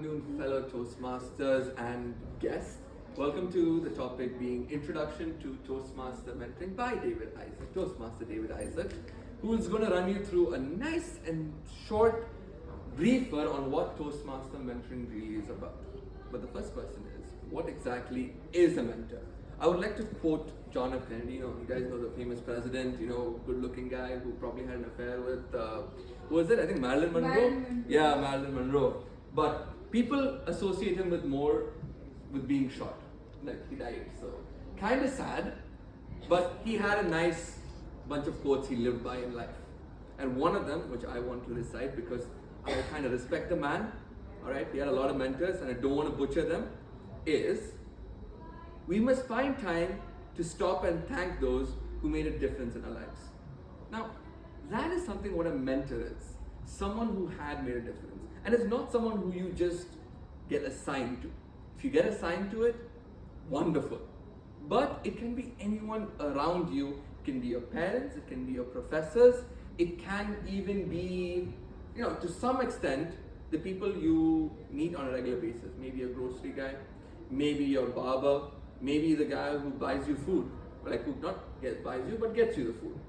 afternoon, fellow Toastmasters and guests. Welcome to the topic being Introduction to Toastmaster Mentoring by David Isaac, Toastmaster David Isaac, who is going to run you through a nice and short briefer on what Toastmaster Mentoring really is about. But the first question is, what exactly is a mentor? I would like to quote John F. Kennedy. You guys know the famous president, good-looking guy who probably had an affair with, who was it? I think Marilyn Monroe? Marilyn Monroe. Yeah, Marilyn Monroe. But people associate him with being shot. Like, he died, so kind of sad. But he had a nice bunch of quotes he lived by in life. And one of them, which I want to recite because I kind of respect the man, alright, he had a lot of mentors and I don't want to butcher them, is, we must find time to stop and thank those who made a difference in our lives. Now, that is something what a mentor is. Someone who had made a difference. And it's not someone who you just get assigned to. If you get assigned to it, wonderful. But it can be anyone around you. It can be your parents, it can be your professors, it can even be, to some extent, the people you meet on a regular basis. Maybe a grocery guy, maybe your barber, maybe the guy who buys you food. Like, who not buys you, but gets you the food.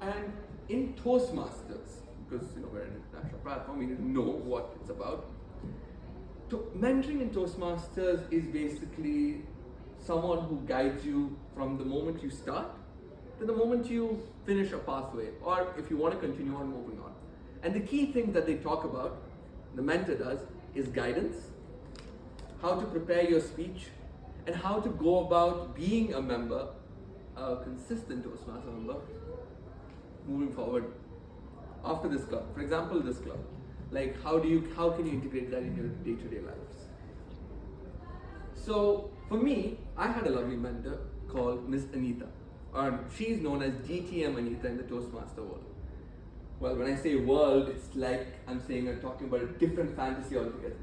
And in Toastmasters, because we're an international platform, we need to know what it's about. Mentoring in Toastmasters is basically someone who guides you from the moment you start to the moment you finish a pathway, or if you want to continue on moving on. And the key thing that they talk about, the mentor does, is guidance, how to prepare your speech, and how to go about being a member, a consistent Toastmaster member, moving forward after this club. For example, this club. Like, how can you integrate that in your day-to-day lives? So, for me, I had a lovely mentor called Miss Anita. She's known as GTM Anita in the Toastmaster world. Well, when I say world, it's like I'm talking about a different fantasy altogether.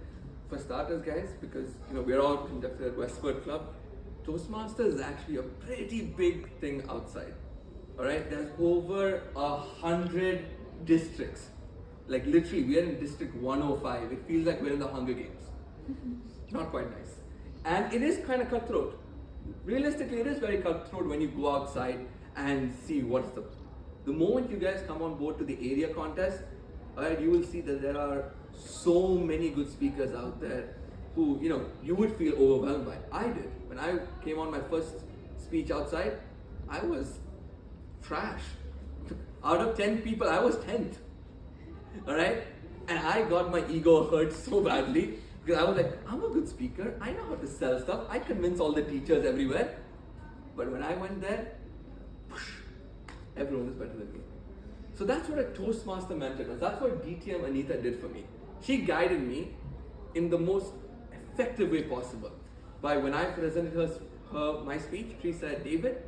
For starters, guys, because we're all conducted at Westward Club, Toastmasters is actually a pretty big thing outside. Alright, there's over 100 districts. Like, literally, we are in District 105. It feels like we're in the Hunger Games. Not quite nice. And it is kind of cutthroat. Realistically, it is very cutthroat when you go outside and see what's the moment you guys come on board to the area contest, alright, you will see that there are so many good speakers out there who, you would feel overwhelmed by. I did. When I came on my first speech outside, I was trash. Out of 10 people, I was 10th. Alright? And I got my ego hurt so badly because I was like, I'm a good speaker. I know how to sell stuff. I convince all the teachers everywhere. But when I went there, whoosh, everyone was better than me. So that's what a Toastmaster mentor does. That's what DTM Anita did for me. She guided me in the most effective way possible. By when I presented her my speech, she said, David,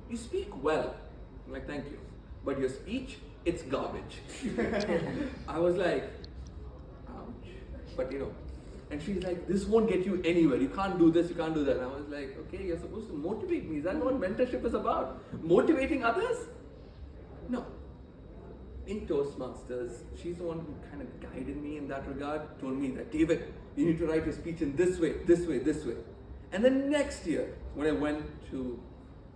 you speak well. I'm like, thank you. But your speech, it's garbage. I was like, ouch. But and she's like, this won't get you anywhere. You can't do this, you can't do that. And I was like, okay, you're supposed to motivate me. Is that what mentorship is about? Motivating others? No. In Toastmasters, she's the one who kind of guided me in that regard, told me that, David, you need to write your speech in this way, this way, this way. And then next year, when I went to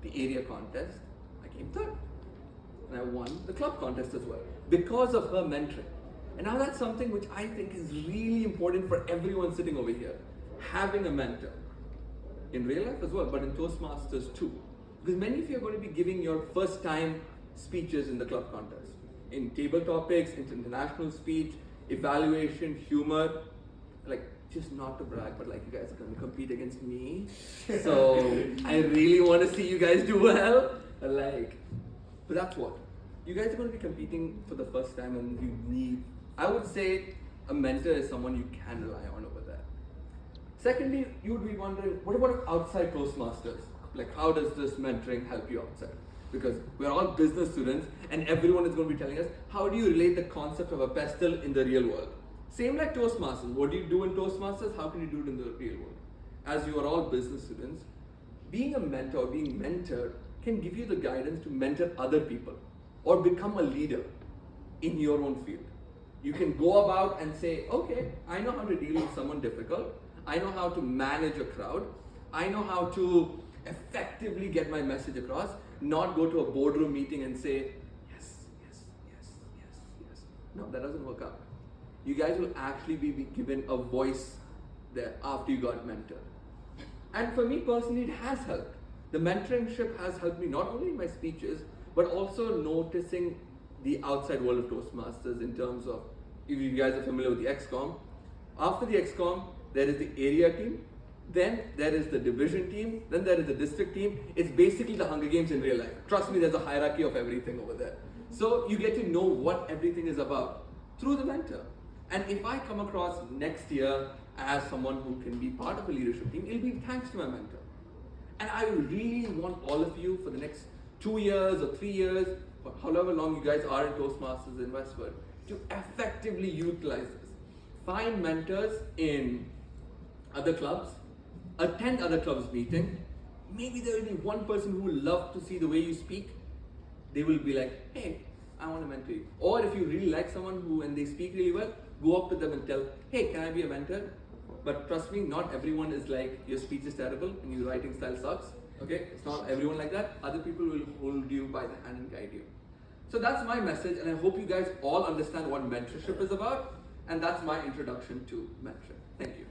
the area contest, I came third. And I won the club contest as well because of her mentoring. And now that's something which I think is really important for everyone sitting over here. Having a mentor. In real life as well, but in Toastmasters too. Because many of you are going to be giving your first time speeches in the club contest. In table topics, international speech, evaluation, humor. Like, just not to brag, but like, you guys are going to compete against me. So I really want to see you guys do well. But that's what. You guys are going to be competing for the first time and you need, I would say, a mentor is someone you can rely on over there. Secondly, you would be wondering, what about outside Toastmasters? Like, how does this mentoring help you outside? Because we're all business students and everyone is going to be telling us, how do you relate the concept of a pestle in the real world? Same like Toastmasters. What do you do in Toastmasters? How can you do it in the real world? As you are all business students, being a mentor, being mentored, can give you the guidance to mentor other people or become a leader in your own field. You can go about and say, okay, I know how to deal with someone difficult. I know how to manage a crowd. I know how to effectively get my message across, not go to a boardroom meeting and say, yes, yes, yes, yes, yes. No, that doesn't work out. You guys will actually be given a voice there after you got mentored. And for me personally, it has helped. The mentorship has helped me not only in my speeches, but also noticing the outside world of Toastmasters in terms of, if you guys are familiar with the XCOM, after the XCOM, there is the area team, then there is the division team, then there is the district team. It's basically the Hunger Games in real life. Trust me, there's a hierarchy of everything over there. So you get to know what everything is about through the mentor. And if I come across next year as someone who can be part of a leadership team, it'll be thanks to my mentor. And I really want all of you for the next 2 years or 3 years, or however long you guys are in Toastmasters in Westwood, to effectively utilize this. Find mentors in other clubs, attend other clubs meeting. Maybe there will be one person who will love to see the way you speak. They will be like, hey, I want to mentor you. Or if you really like someone who, and they speak really well, go up to them and tell, hey, can I be a mentor? But trust me, not everyone is like, your speech is terrible and your writing style sucks. Okay, it's not everyone like that. Other people will hold you by the hand and guide you. So that's my message, and I hope you guys all understand what mentorship is about. And that's my introduction to mentorship. Thank you.